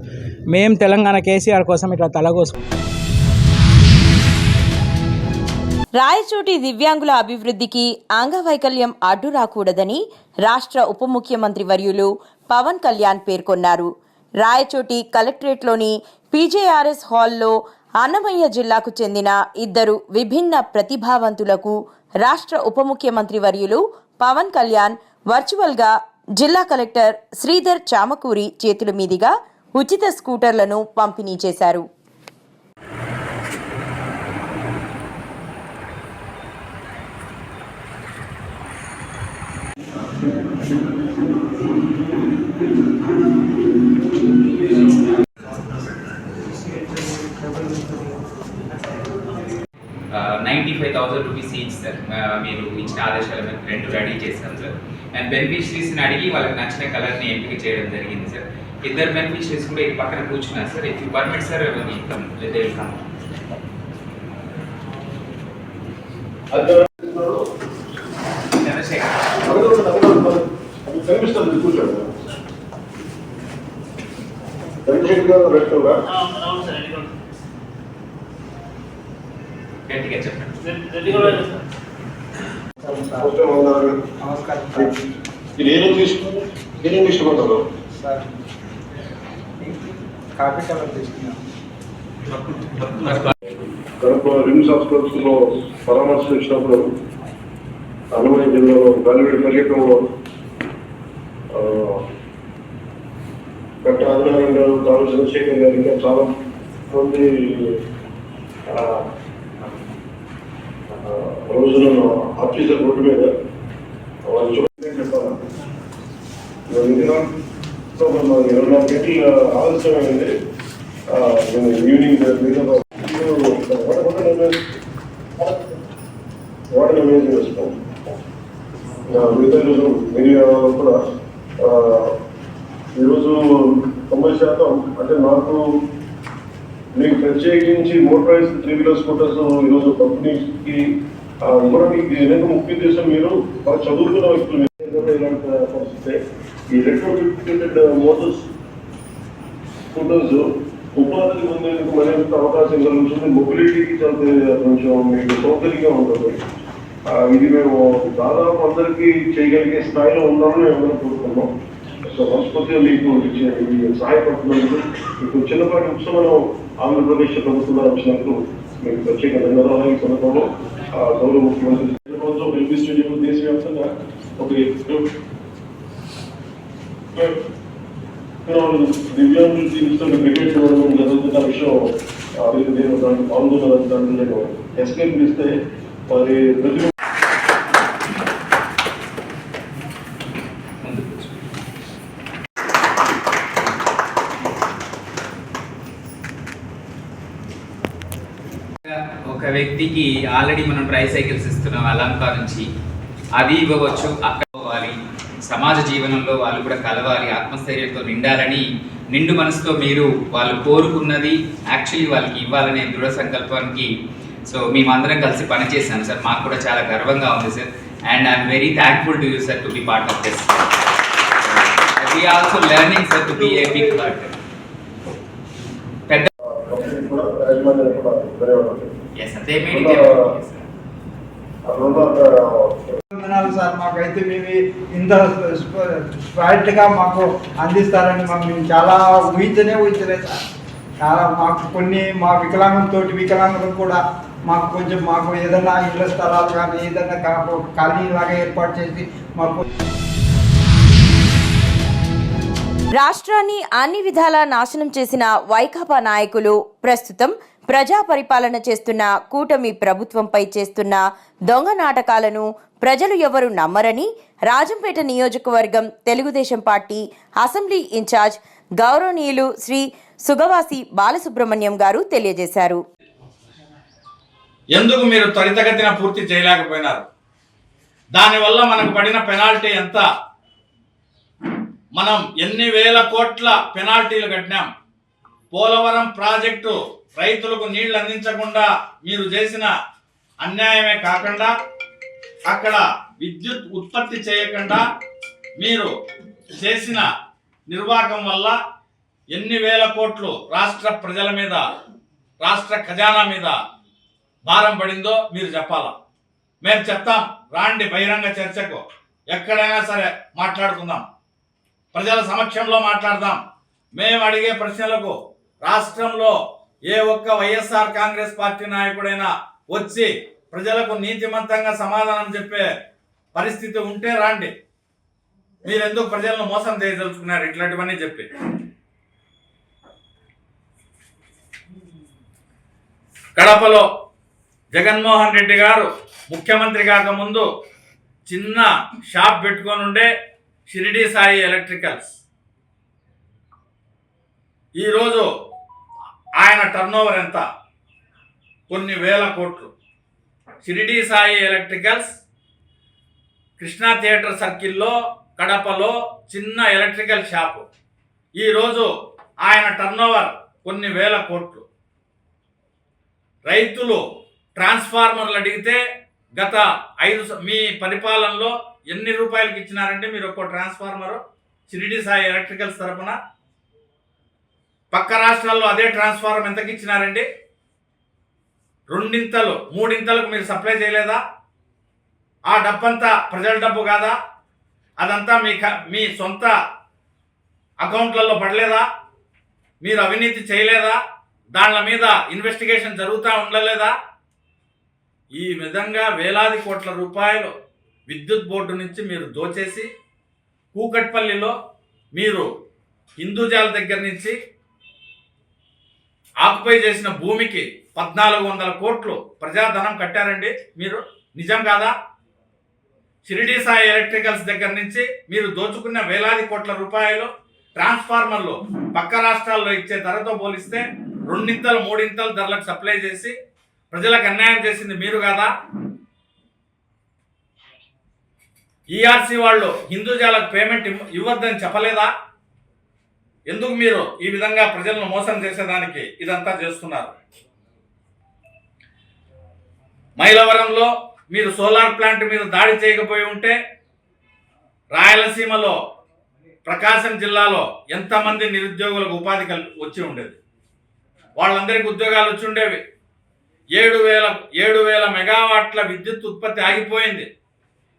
మేము తెలంగాణ కేసీఆర్ కోసం ఇట్లా తలకోసం. రాయచోటి దివ్యాంగుల అభివృద్ధికి అంగవైకల్యం అడ్డు రాకూడదని రాష్ట్ర ఉప ముఖ్యమంత్రి వర్యులు పవన్ కళ్యాణ్ పేర్కొన్నారు. రాయచోటి కలెక్టరేట్లోని పీజేఆర్ఎస్ హాల్లో అన్నమయ్య జిల్లాకు చెందిన 2 విభిన్న ప్రతిభావంతులకు రాష్ట్ర ఉప ముఖ్యమంత్రి వర్యులు పవన్ కళ్యాణ్ వర్చువల్గా జిల్లా కలెక్టర్ శ్రీధర్ చామకూరి చేతుల మీదుగా ఉచిత స్కూటర్లను పంపిణీ చేశారు. ₹95,000 ఈచ్ సార్. మీరు ఇచ్చిన ఆదేశాల మీద 2 రెడీ చేశాం సార్. అండ్ బెనిఫిషరీస్ని అడిగి వాళ్ళకి నచ్చిన కలర్ని ఎంపిక చేయడం జరిగింది సార్. 2 బెనిఫిషరీస్ కూడా ఇది పక్కన కూర్చున్నారు sir. If you permit sir గట్టిగా చెప్పండి. తీసుకుంటారు కడప రిమ్స్ హాస్పిటల్స్లో పరామర్శించినప్పుడు అన్నమయ్య జిల్లాలో గాలివీడి పర్యటనలో గట్ట ఆదినారాయణ గారు, తాను చంద్రశేఖర్ గారు, ఇంకా చాలా మంది రోజున ఆఫీసర్ రోడ్డు మీద వాళ్ళు చెప్పాలి. 24 గంటల ఆలస్యమైంది. Evening water amazing response. మిగతా రోజు మీడియా కూడా ఈరోజు 90% అంటే నాకు మీకు ప్రత్యేకించి మోటరైజ్డ్ 3-wheeler స్కూటర్స్ ఈరోజు కంపెనీకి ఇవ్వడానికి వెనక ముఖ్య ఉద్దేశం మీరు బాగా చదువుకున్న వ్యక్తులు ఇలాంటి పరిస్థితి. ఈ రెట్రోఫిటెడ్ మోటార్స్ స్కూటర్స్ ఉపాధికి పొందేందుకు మరింత అవకాశం కలుగుతుంది. మొబిలిటీకి చాలా కొంచెం మీకు సౌకర్యంగా ఉంటుంది. ఇది మేము దాదాపు అందరికీ చేయగలిగే స్థాయిలో ఉన్నామని అందరం కోరుకున్నాం. సో మనస్ఫూర్తిగా మీకు సహాయపడుతున్నందుకు మీకు చిన్నపాటి ఉపశమనం ఆంధ్రప్రదేశ్ ప్రభుత్వం వచ్చినందుకు మీకు ప్రత్యేక ధన్యవాదాలు. ఈ సందర్భంలో గౌరవ ముఖ్యమంత్రి ప్రభుత్వం ఎల్బీ స్టేడియం దేశవ్యాప్తంగా ఒక దివ్యాంగులు తీసుకున్న క్రికెట్ టోర్నమెంట్ జరుగుతున్న విషయం నేను దాంట్లో పాల్గొన్న దాంట్లో నేను ఎస్కేప్ ఇస్తే వారి ప్రతి ఒక వ్యక్తికి ఆల్రెడీ మనం ట్రైసైకిల్స్ ఇస్తున్నాం అలంకా నుంచి, అది ఇవ్వవచ్చు. అక్కడ పోవాలి, సమాజ జీవనంలో వాళ్ళు కూడా కలవాలి, ఆత్మస్థైర్యంతో నిండాలని నిండు మనసుతో మీరు వాళ్ళు కోరుకున్నది యాక్చువల్లీ వాళ్ళకి ఇవ్వాలనే దృఢ సంకల్పానికి సో మేమందరం కలిసి పనిచేసాం సార్. మాకు కూడా చాలా గర్వంగా ఉంది sir. And I'm very thankful to you sir to be part of this. We also learning sir to be a big part. Yes, they made it. Sir మాకైతే మేము ఇంత స్పాట్గా మాకు అందిస్తారని మేము చాలా ఊహించలేదు సార్. చాలా మాకు కొన్ని మా వికలాంగులకు కూడా మాకు ఏదైనా ఇళ్ల స్థలాలు కానీ ఏదైనా కాలనీ లాగా ఏర్పాటు చేసి మాకు రాష్ట్రాన్ని అన్ని విధాలా నాశనం చేసిన వైకాపా నాయకులు ప్రస్తుతం ప్రజా పరిపాలన చేస్తున్న కూటమి ప్రభుత్వంపై చేస్తున్న దొంగ నాటకాలను ప్రజలు ఎవరు నమ్మరని రాజంపేట నియోజకవర్గం తెలుగుదేశం పార్టీ అసెంబ్లీ ఇన్ఛార్జ్ గౌరవనీయులు శ్రీ సుగవాసి బాలసుబ్రహ్మణ్యం గారు తెలియజేశారు. ఎందుకు మీరు త్వరితగతిన పూర్తి చేయలేకపోయినారు? దానివల్ల మనకు పడిన పెనాల్టీ ఎంత? మనం ఎన్ని వేల కోట్ల పెనాల్టీలు కట్టినాం. పోలవరం ప్రాజెక్టు రైతులకు నీళ్లు అందించకుండా మీరు చేసిన అన్యాయమే కాకుండా అక్కడ విద్యుత్ ఉత్పత్తి చేయకుండా మీరు చేసిన నిర్వాహకం వల్ల ఎన్ని వేల కోట్లు రాష్ట్ర ప్రజల మీద, రాష్ట్ర ఖజానా మీద భారం పడిందో మీరు చెప్పాలా. మేము చెప్తాం, రాండి బహిరంగ చర్చకు, ఎక్కడైనా సరే మాట్లాడుకుందాం, ప్రజల సమక్షంలో మాట్లాడదాం. మేము అడిగే ప్రశ్నలకు రాష్ట్రంలో ఏ ఒక్క వైఎస్ఆర్ కాంగ్రెస్ పార్టీ నాయకుడైనా వచ్చి ప్రజలకు నీతిమంతంగా సమాధానం చెప్పే పరిస్థితి ఉంటే రాండి. మీరెందుకు ప్రజలను మోసం చేయదలుచుకున్నారు ఇట్లాంటివన్నీ చెప్పి? కడపలో జగన్మోహన్ రెడ్డి గారు ముఖ్యమంత్రి కాకముందు చిన్న షాప్ పెట్టుకొని ఉండే షిరిడి సాయి ఎలక్ట్రికల్స్. ఈరోజు ఆయన టర్నోవర్ ఎంత? కొన్ని వేల కోట్లు. షిరిడి సాయి ఎలక్ట్రికల్స్ కృష్ణా థియేటర్ సర్కిల్లో కడపలో చిన్న ఎలక్ట్రికల్ షాపు. ఈరోజు ఆయన టర్నోవర్ కొన్ని వేల కోట్లు. రైతులు ట్రాన్స్ఫార్మర్లు అడిగితే గత మీ పరిపాలనలో ఎన్ని రూపాయలకి ఇచ్చినారంటే మీరు ఒక్కో ట్రాన్స్ఫార్మరు షిరిడి సాయి ఎలక్ట్రికల్స్ తరపున? పక్క రాష్ట్రాల్లో అదే ట్రాన్స్ఫార్మర్ ఎంతకి ఇచ్చినారండి? 2 ఇంతలు 3 ఇంతలకు మీరు సప్లై చేయలేదా? ఆ డబ్బంతా ప్రజల డబ్బు కాదా? అదంతా మీ సొంత అకౌంట్లలో పడలేదా? మీరు అవినీతి చేయలేదా? దాని మీద ఇన్వెస్టిగేషన్ జరుగుతూ ఉండలేదా? ఈ విధంగా వేలాది కోట్ల రూపాయలు విద్యుత్ బోర్డు నుంచి మీరు దోచేసి కూకట్పల్లిలో మీరు హిందూజాల దగ్గర నుంచి ఆక్యుపై చేసిన భూమికి 1400 కోట్లు ప్రజాధనం కట్టారండి మీరు. నిజం కాదా? షిరిడి సాయి ఎలక్ట్రికల్స్ దగ్గర నుంచి మీరు దోచుకున్న వేలాది కోట్ల రూపాయలు ట్రాన్స్ఫార్మర్లు పక్క రాష్ట్రాల్లో ఇచ్చే ధరతో పోలిస్తే 2 ఇంతలు 3 ఇంతలు ధరలకు సప్లై చేసి ప్రజలకు అన్యాయం చేసింది మీరు కాదా? ఈఆర్సీ వాళ్ళు హిందూజాలకు పేమెంట్ ఇవ్వద్దని చెప్పలేదా? ఎందుకు మీరు ఈ విధంగా ప్రజలను మోసం చేసేదానికి ఇదంతా చేస్తున్నారు? మైలవరంలో మీరు సోలార్ ప్లాంట్ మీద దాడి చేయకపోయి ఉంటే రాయలసీమలో ప్రకాశం జిల్లాలో ఎంతమంది నిరుద్యోగులకు ఉపాధి వచ్చి ఉండేది? వాళ్ళందరికీ ఉద్యోగాలు వచ్చి ఉండేవి. 7,000 మెగావాట్ల విద్యుత్ ఉత్పత్తి ఆగిపోయింది.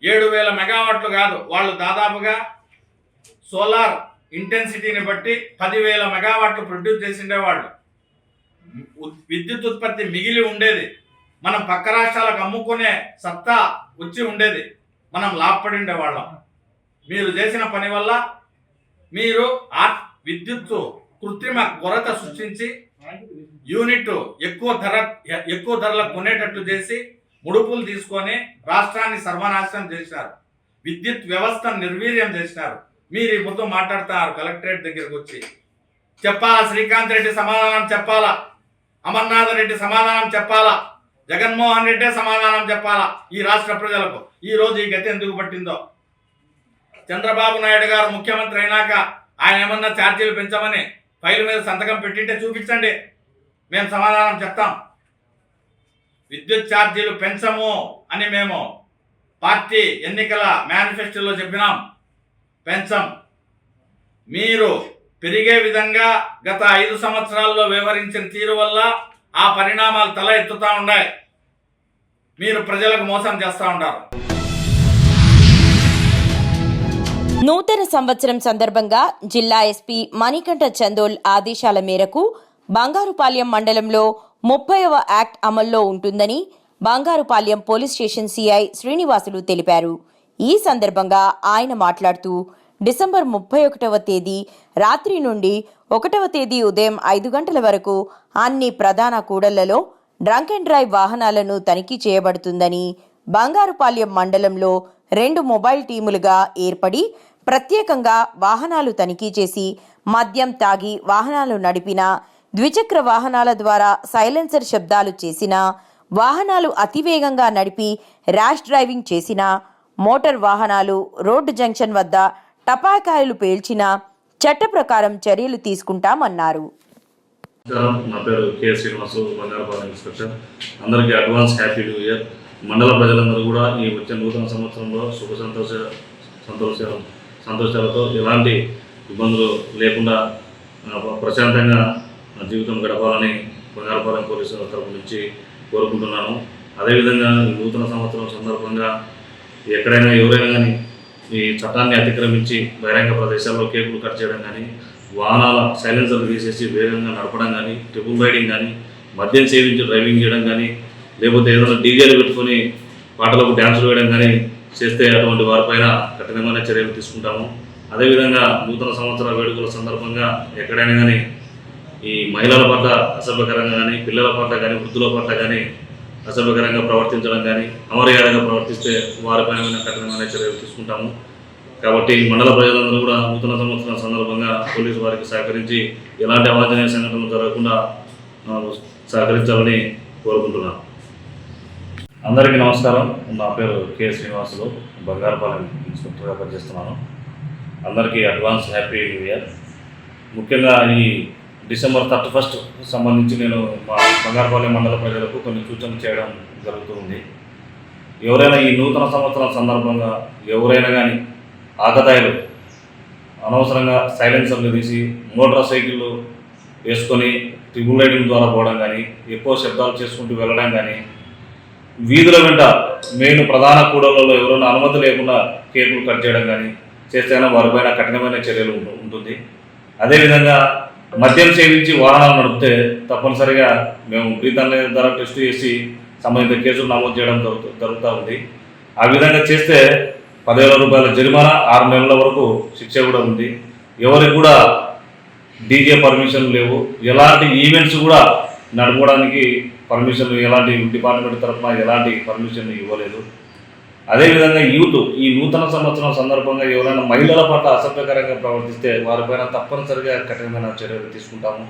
7,000 మెగావాట్లు కాదు, వాళ్ళు దాదాపుగా సోలార్ ఇంటెన్సిటీని బట్టి 10,000 మెగావాట్లు ప్రొడ్యూస్ చేసిండేవాళ్ళు. విద్యుత్ ఉత్పత్తి మిగిలి ఉండేది. మనం పక్క రాష్ట్రాలకు అమ్ముకునే సత్తా వచ్చి ఉండేది. మనం లాభపడి ఉండేవాళ్ళం. మీరు చేసిన పని వల్ల మీరు విద్యుత్ కృత్రిమ కొరత సృష్టించి యూనిట్ ఎక్కువ ధరలకు కొనేటట్లు చేసి ముడుపులు తీసుకొని రాష్ట్రాన్ని సర్వనాశనం చేసినారు. విద్యుత్ వ్యవస్థను నిర్వీర్యం చేసినారు. మీరు ఈ మొత్తం మాట్లాడుతున్నారు. కలెక్టరేట్ దగ్గరకు వచ్చి చెప్పాలా? శ్రీకాంత్ రెడ్డి సమాధానం చెప్పాలా? అమర్నాథ్ రెడ్డి సమాధానం చెప్పాలా? జగన్మోహన్ రెడ్డే సమాధానం చెప్పాలా ఈ రాష్ట్ర ప్రజలకు? ఈ రోజు ఈ గతి ఎందుకు పట్టిందో? చంద్రబాబు నాయుడు గారు ముఖ్యమంత్రి అయినాక ఆయన ఏమన్నా ఛార్జీలు పెంచమని ఫైల్ మీద సంతకం పెట్టింటే చూపించండి, మేము సమాధానం చెప్తాం. విద్యుత్ ఛార్జీలు పెంచము అని మేము పార్టీ ఎన్నికల మేనిఫెస్టోలో చెప్పినాం, పెంచం. మీరు పెరిగే విధంగా గత 5 సంవత్సరాల్లో వ్యవహరించిన తీరు వల్ల ఆ పరిణామాలు తల ఎత్తుతూ ఉన్నాయి. మీరు ప్రజలకు మోసం చేస్తూ ఉంటారు. నూతన సంవత్సరం సందర్భంగా జిల్లా ఎస్పీ మణికంఠ చందోల్ ఆదేశాల మేరకు బంగారుపాలెం మండలంలో 30వ యాక్ట్ అమల్లో ఉంటుందని Bangarupalem police station CI Srinivasulu తెలిపారు. ఈ సందర్భంగా ఆయన మాట్లాడుతూ డిసెంబర్ 31వ తేదీ రాత్రి నుండి 1వ తేదీ ఉదయం 5 గంటల వరకు అన్ని ప్రధాన కూడళ్లలో డ్రంక్ అండ్ డ్రైవ్ వాహనాలను తనిఖీ చేయబడుతుందని, బంగారుపాలెం మండలంలో 2 మొబైల్ టీములుగా ఏర్పడి ప్రత్యేకంగా వాహనాలు తనిఖీ చేసి మద్యం తాగి వాహనాలు నడిపినా, ద్విచక్ర వాహనాల ద్వారా సైలెన్సర్ శబ్దాలు చేసినా, వాహనాలు అతివేగంగా నడిపి ర్యాష్ డ్రైవింగ్ చేసినా, మోటార్ వాహనాలు రోడ్డు జంక్షన్ వద్ద టపాకాయలు పేల్చినా చట్ట ప్రకారం చర్యలు తీసుకుంటామన్నారు. నా పేరు కె శ్రీనివాసు, బంగారుపాలెం ఇన్స్పెక్టర్. అందరికీ అడ్వాన్స్ హ్యాపీ న్యూ ఇయర్. మండల ప్రజలందరూ కూడా ఈ వచ్చే నూతన సంవత్సరంలో సుఖ సంతోషాలతో ఎలాంటి ఇబ్బందులు లేకుండా ప్రశాంతంగా జీవితం గడపాలని బంగారుపాలెం పోలీసుల తరపు నుంచి కోరుకుంటున్నాను. అదేవిధంగా ఈ నూతన సంవత్సరం సందర్భంగా ఎక్కడైనా ఎవరైనా కానీ ఈ చట్టాన్ని అతిక్రమించి బహిరంగ ప్రదేశాల్లో కేకులు కట్ చేయడం కానీ, వాహనాల సైలెన్సర్లు తీసేసి వేగంగా నడపడం కానీ, ట్రిపుల్ రైడింగ్ కానీ, మద్యం సేవించి డ్రైవింగ్ చేయడం కానీ, లేకపోతే ఏదైనా డీజేలు పెట్టుకొని పాటలకు డ్యాన్సులు వేయడం కానీ చేస్తే అటువంటి వారిపైన కఠినమైన చర్యలు తీసుకుంటాము. అదేవిధంగా నూతన సంవత్సర వేడుకల సందర్భంగా ఎక్కడైనా కానీ ఈ మహిళల పట్ల అసభ్యకరంగా కానీ, పిల్లల పట్ల కానీ, వృద్ధుల పట్ల కానీ అసభ్యకరంగా ప్రవర్తించడం కానీ, అమర్యాదగా ప్రవర్తిస్తే వారిపైన కఠినమైన చర్యలు తీసుకుంటాము. కాబట్టి మండల ప్రజలందరూ కూడా నూతన సంవత్సరం సందర్భంగా పోలీసు వారికి సహకరించి ఎలాంటి అవాంఛనీయ సంఘటనలు జరగకుండా సహకరించాలని కోరుకుంటున్నాను. అందరికీ నమస్కారం. నా పేరు కె శ్రీనివాసులు, బంగారుపాలెం ఇన్స్పెక్టర్గా పనిచేస్తున్నాను. అందరికీ అడ్వాన్స్ హ్యాపీ న్యూ ఇయర్. ముఖ్యంగా ఈ డిసెంబర్ 31 సంబంధించి నేను మా బంగారుపాలెం మండల ప్రజలకు కొన్ని సూచనలు చేయడం జరుగుతుంది. ఎవరైనా ఈ నూతన సంవత్సరం సందర్భంగా ఎవరైనా కానీ ఆకతాయిలు అనవసరంగా సైలెన్సర్లు తీసి మోటార్ సైకిళ్ళు వేసుకొని ట్రిపుల్ రైడింగ్ ద్వారా పోవడం కానీ, ఎక్కువ శబ్దాలు చేసుకుంటూ వెళ్ళడం కానీ, వీధుల వెంట మెయిన్ ప్రధాన కూడళ్లలో ఎవరైనా అనుమతి లేకుండా కేకులు కట్ చేయడం కానీ చేస్తేనే వారిపైన కఠినమైన చర్యలు ఉంటుంది. అదేవిధంగా మద్యం సేవించి వాహనాలు నడిపితే తప్పనిసరిగా మేము బ్రీత్ ద్వారా టెస్ట్ చేసి సంబంధిత కేసులు నమోదు చేయడం జరుగుతూ ఉంది. ఆ విధంగా చేస్తే 10,000 రూపాయల జరిమానా, 6 నెలల వరకు శిక్ష కూడా ఉంది. ఎవరికి కూడా డీజే పర్మిషన్ లేవు, ఎలాంటి ఈవెంట్స్ కూడా నడపడానికి పర్మిషన్ ఎలాంటి డిపార్ట్మెంట్ తరఫున ఎలాంటి పర్మిషన్ ఇవ్వలేదు. అదేవిధంగా యూత్ ఈ నూతన సంవత్సరం సందర్భంగా ఎవరైనా మహిళల పట్ల అసభ్యకరంగా ప్రవర్తిస్తే వారిపైన తప్పనిసరిగా కఠినమైన చర్యలు తీసుకుంటాము.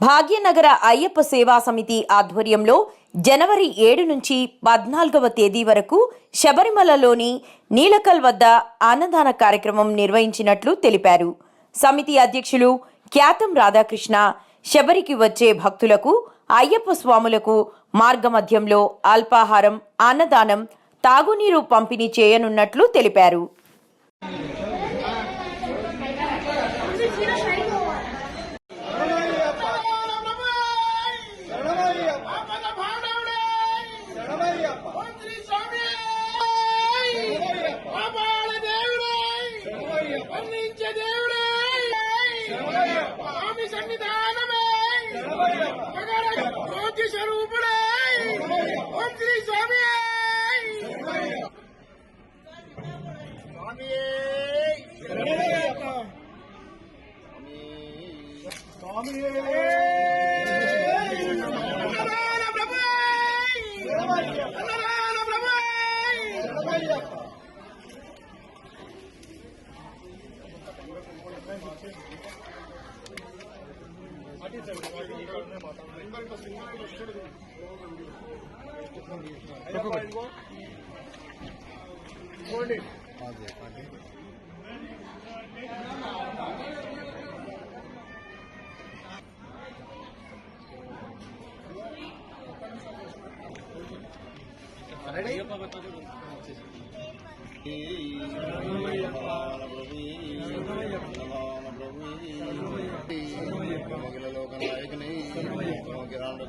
భాగ్యనగర అయ్యప్ప సేవా సమితి ఆధ్వర్యంలో జనవరి 7 నుంచి 14వ తేదీ వరకు శబరిమలలోని నీలకల్ వద్ద అన్నదాన కార్యక్రమం నిర్వహించినట్లు తెలిపారు. సమితి అధ్యక్షులు ఖ్యాతం రాధాకృష్ణ శబరికి వచ్చే భక్తులకు, అయ్యప్ప స్వాములకు మార్గమధ్యంలో అల్పాహారం, అన్నదానం, తాగునీరు పంపిణీ చేయనున్నట్లు తెలిపారు.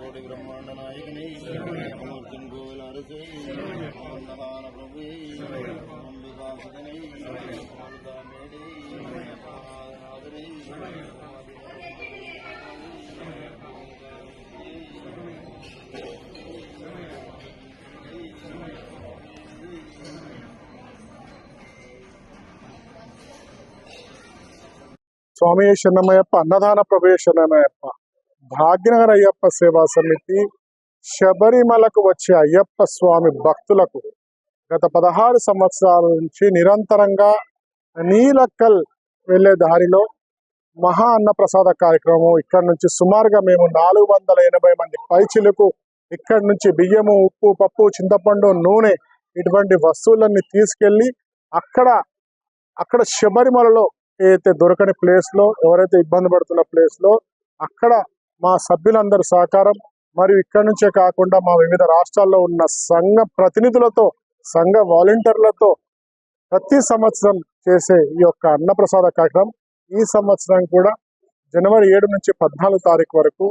కోటి బ్రహ్మాండ నాయకుని స్వామి శరణమయ్యప్ప, అన్నదాన ప్రభు శరణమయ్యప్ప. భాగ్యనగర అయ్యప్ప సేవా సమితి శబరిమలకు వచ్చే అయ్యప్ప స్వామి భక్తులకు గత 16 సంవత్సరాల నుంచి నిరంతరంగా నీలక్కల్ వెళ్లే దారిలో మహా అన్నప్రసాద కార్యక్రమం. ఇక్కడ నుంచి సుమారుగా మేము 480 మంది పైచిలకు ఇక్కడ నుంచి బియ్యము, ఉప్పు, పప్పు, చింతపండు, నూనె ఇటువంటి వస్తువులన్నీ తీసుకెళ్లి అక్కడ శబరిమలలో ఏదైతే దొరకని ప్లేస్ లో, ఎవరైతే ఇబ్బంది పడుతున్న ప్లేస్ లో అక్కడ మా సభ్యులందరూ సహకారం మరియు ఇక్కడ నుంచే కాకుండా మా వివిధ రాష్ట్రాల్లో ఉన్న సంఘ ప్రతినిధులతో, సంఘ వాలంటీర్లతో ప్రతి సంవత్సరం చేసే ఈ యొక్క అన్నప్రసాద కార్యక్రమం ఈ సంవత్సరం కూడా జనవరి 7 నుంచి 14 తారీఖు వరకు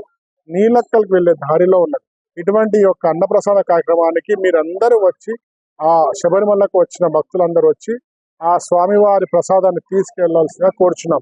నీలక్కల్కి వెళ్లే దారిలో ఉన్నది. ఇటువంటి ఈ యొక్క అన్నప్రసాద కార్యక్రమానికి మీరందరూ వచ్చి, ఆ శబరిమలకు వచ్చిన భక్తులందరూ వచ్చి ఆ స్వామివారి ప్రసాదాన్ని తీసుకెళ్లాల్సిందిగా కోరుచున్నాం.